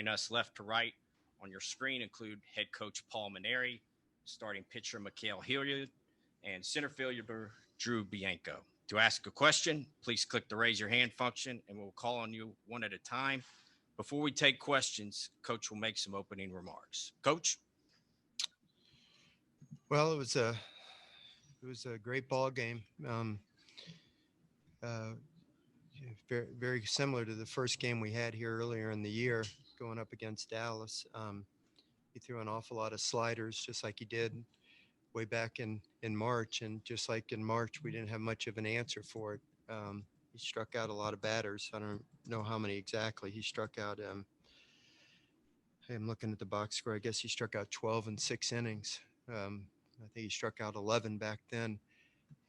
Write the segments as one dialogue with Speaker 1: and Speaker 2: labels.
Speaker 1: Joining us left to right on your screen include head coach Paul Mainieri, starting pitcher Ma'Khail Hilliard, and center fielder Drew Bianco. To ask a question, please click the raise your hand function and we'll call on you one at a time. Before we take questions, Coach will make some opening remarks. Coach?
Speaker 2: Well, it was a great ball game. Uh, very similar to the first game we had here earlier in the year, going up against Dallas. He threw an awful lot of sliders, just like he did way back in March. And just like in March, we didn't have much of an answer for it. He struck out a lot of batters. I don't know how many exactly. He struck out, I'm looking at the box score. I guess he struck out 12 in 6 innings. I think he struck out 11 back then.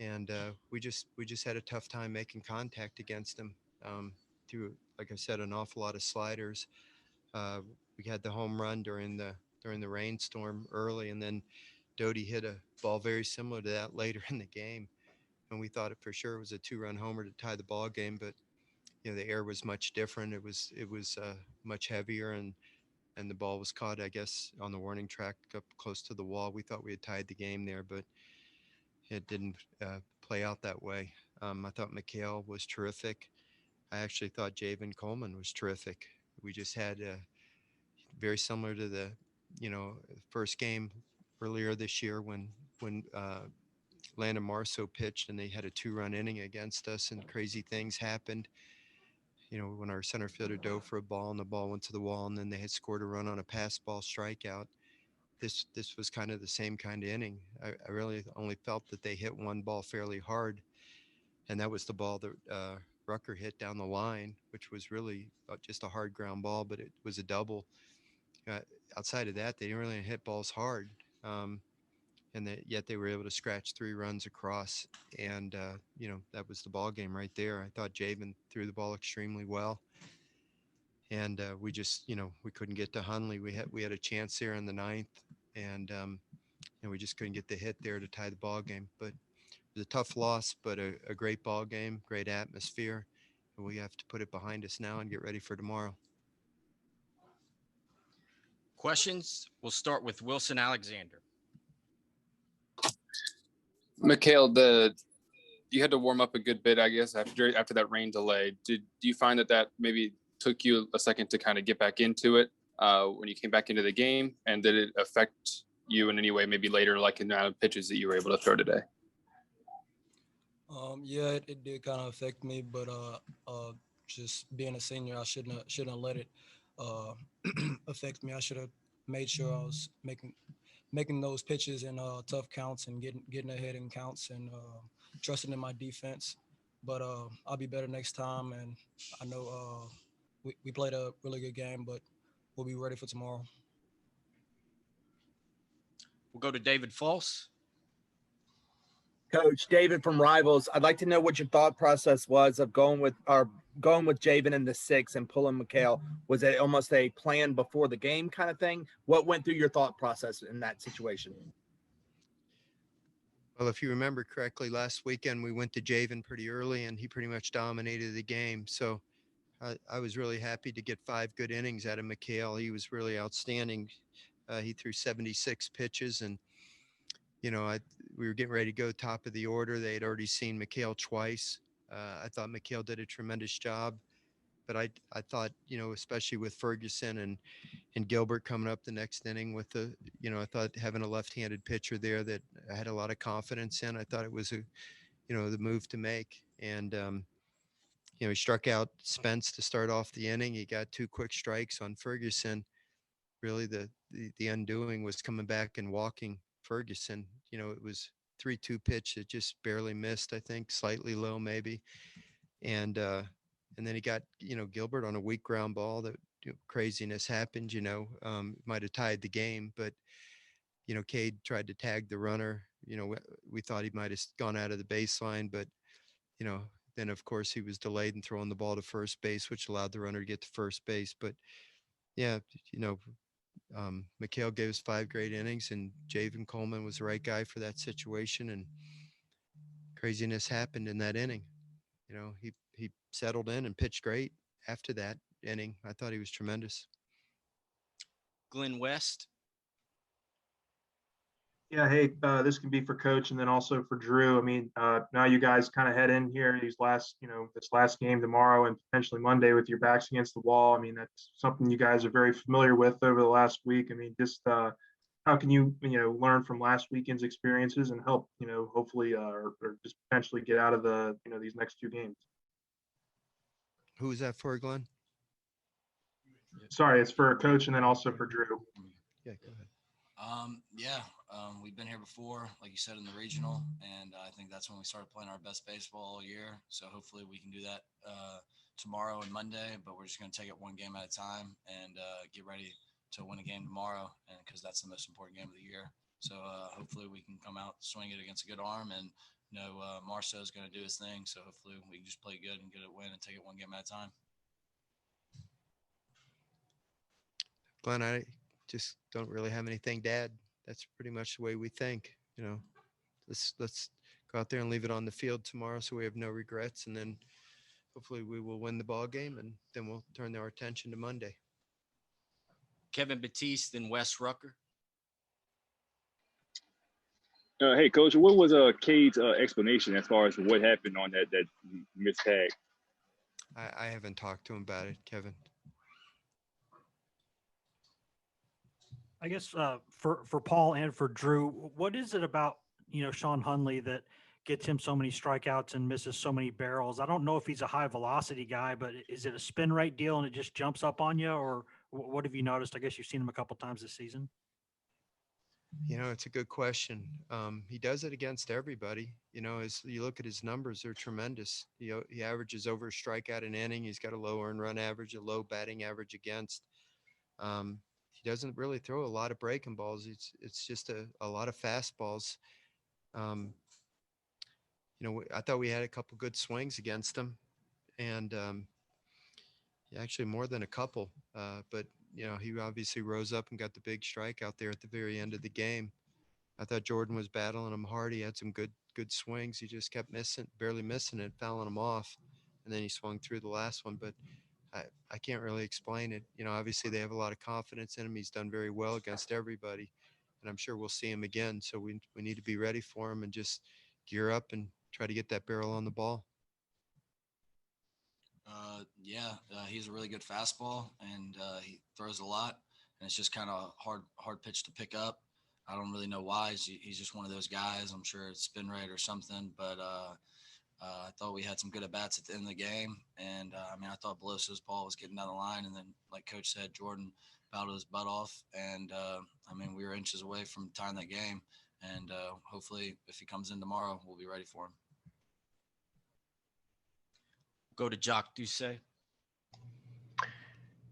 Speaker 2: And we just had a tough time making contact against him. Through, like I said, an awful lot of sliders. We had the home run during the rainstorm early, and then Doty hit a ball very similar to that later in the game, and we thought it for sure was a 2-run homer to tie the ball game. But the air was much different. It was much heavier, and the ball was caught, I guess, on the warning track up close to the wall. We thought we had tied the game there, but it didn't play out that way. I thought Mikhail was terrific. I actually thought Javen Coleman was terrific. We just had very similar to the first game earlier this year when Landon Marceau pitched and they had a 2-run inning against us, and crazy things happened. When our center fielder dove for a ball and the ball went to the wall, and then they had scored a run on a pass ball strikeout. This was kind of the same kind of inning. I really only felt that they hit one ball fairly hard, and that was the ball that Rucker hit down the line, which was really just a hard ground ball, but it was a double. Outside of that, they didn't really hit balls hard, yet they were able to scratch 3 runs across, and that was the ball game right there. I thought Javen threw the ball extremely well, and we just we couldn't get to Hundley. We had a chance there in the 9th, and we just couldn't get the hit there to tie the ball game. But it was a tough loss, but a great ball game, great atmosphere, and we have to put it behind us now and get ready for tomorrow.
Speaker 1: Questions? We'll start with Wilson Alexander.
Speaker 3: Mikhail, you had to warm up a good bit, I guess, after that rain delay. Do you find that maybe took you a second to kind of get back into it when you came back into the game? And did it affect you in any way, maybe later, like in the amount of pitches that you were able to throw today?
Speaker 4: Yeah, it did kind of affect me, but just being a senior, I shouldn't have let it affect me. I should have made sure I was making those pitches in tough counts and getting ahead in counts and trusting in my defense. But I'll be better next time, and I know we played a really good game, but we'll be ready for tomorrow.
Speaker 1: We'll go to David False.
Speaker 5: Coach David from Rivals, I'd like to know what your thought process was of going with Javen in the 6 and pulling Mikhail. Was it almost a plan before the game kind of thing? What went through your thought process in that situation?
Speaker 2: Well, if you remember correctly, last weekend we went to Javen pretty early, and he pretty much dominated the game. So I was really happy to get 5 good innings out of Mikhail. He was really outstanding. He threw 76 pitches, and we were getting ready to go top of the order. They had already seen Mikhail twice. I thought Mikhail did a tremendous job, but I thought, especially with Ferguson and Gilbert coming up the next inning with I thought having a left-handed pitcher there that I had a lot of confidence in. I thought it was the move to make. And, he struck out Spence to start off the inning. He got 2 quick strikes on Ferguson. Really the undoing was coming back and walking Ferguson. It was 3-2 pitch that just barely missed, I think, slightly low maybe. And then he got, Gilbert on a weak ground ball that craziness happened, might have tied the game, but, Cade tried to tag the runner. We thought he might have gone out of the baseline, but, then of course he was delayed in throwing the ball to first base, which allowed the runner to get to first base. But yeah, Mikhail gave us 5 great innings, and Javen Coleman was the right guy for that situation, and craziness happened in that inning. He settled in and pitched great after that inning. I thought he was tremendous.
Speaker 1: Glenn West.
Speaker 6: Yeah, hey, this can be for Coach and then also for Drew. I mean, now you guys kind of head in here this last game tomorrow and potentially Monday with your backs against the wall. I mean, that's something you guys are very familiar with over the last week. I mean, just how can you learn from last weekend's experiences and help hopefully or just potentially get out of the these next two games?
Speaker 2: Who is that for, Glenn?
Speaker 6: Sorry, it's for Coach and then also for Drew.
Speaker 2: Yeah, go ahead.
Speaker 7: We've been here before, like you said, in the regional, and I think that's when we started playing our best baseball all year. So hopefully we can do that tomorrow and Monday, but we're just going to take it one game at a time and get ready to win a game tomorrow, and because that's the most important game of the year. So hopefully we can come out, swing it against a good arm, and Marceau is going to do his thing. So hopefully we can just play good and get a win and take it one game at a time.
Speaker 2: Glenn, I just don't really have anything to add. That's pretty much the way we think. Let's go out there and leave it on the field tomorrow so we have no regrets, and then hopefully we will win the ball game, and then we'll turn our attention to Monday.
Speaker 1: Kevin Batiste and Wes Rucker.
Speaker 8: Hey, Coach, what was Cade's explanation as far as what happened on that missed tag?
Speaker 2: I haven't talked to him about it, Kevin.
Speaker 9: I guess for Paul and for Drew, what is it about Sean Hundley that gets him so many strikeouts and misses so many barrels? I don't know if he's a high velocity guy, but is it a spin rate deal and it just jumps up on you, or what have you noticed? I guess you've seen him a couple times this season.
Speaker 2: It's a good question. He does it against everybody. As you look at his numbers, they're tremendous. He averages over a strikeout an inning. He's got a low earned run average, a low batting average against. He doesn't really throw a lot of breaking balls. It's just a lot of fastballs. I thought we had a couple good swings against him, and actually more than a couple. But he obviously rose up and got the big strike out there at the very end of the game. I thought Jordan was battling him hard. He had some good swings. He just kept barely missing it, fouling him off, and then he swung through the last one. But I can't really explain it. Obviously they have a lot of confidence in him. He's done very well against everybody, and I'm sure we'll see him again. So we need to be ready for him and just gear up and try to get that barrel on the ball.
Speaker 7: He's a really good fastball, and he throws a lot, and it's just kind of hard pitch to pick up. I don't really know why. He's just one of those guys. I'm sure it's spin rate or something, but I thought we had some good at-bats at the end of the game, and I thought Belosso's ball was getting down the line, and then, like Coach said, Jordan battled his butt off, and we were inches away from tying that game, and hopefully if he comes in tomorrow, we'll be ready for him.
Speaker 1: Go to Jacques Doucet.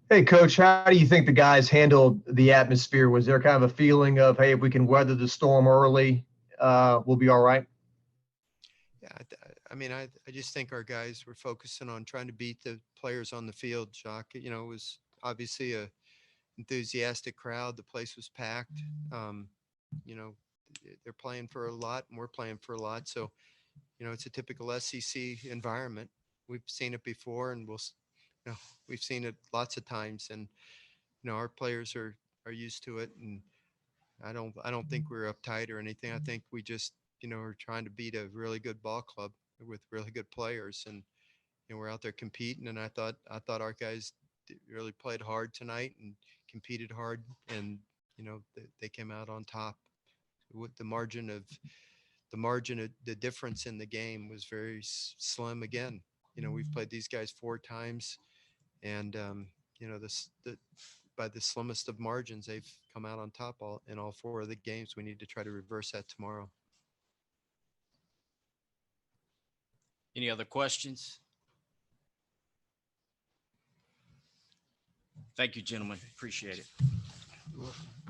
Speaker 10: Hey, Coach, how do you think the guys handled the atmosphere? Was there kind of a feeling of, hey, if we can weather the storm early, we'll be all right?
Speaker 2: Yeah, I just think our guys were focusing on trying to beat the players on the field, Jacques. It was obviously a enthusiastic crowd. The place was packed. They're playing for a lot, and we're playing for a lot. So, it's a typical SEC environment. We've seen it before, and we've seen it lots of times, and our players are used to it. And I don't think we're uptight or anything. I think we just are trying to beat a really good ball club with really good players, and we're out there competing. And I thought our guys really played hard tonight and competed hard, and they came out on top. With the margin of the difference in the game was very slim again. We've played these guys 4 times, and by the slimmest of margins, they've come out on top in all 4 of the games. We need to try to reverse that tomorrow.
Speaker 1: Any other questions? Thank you, gentlemen. Appreciate it.
Speaker 2: You're welcome.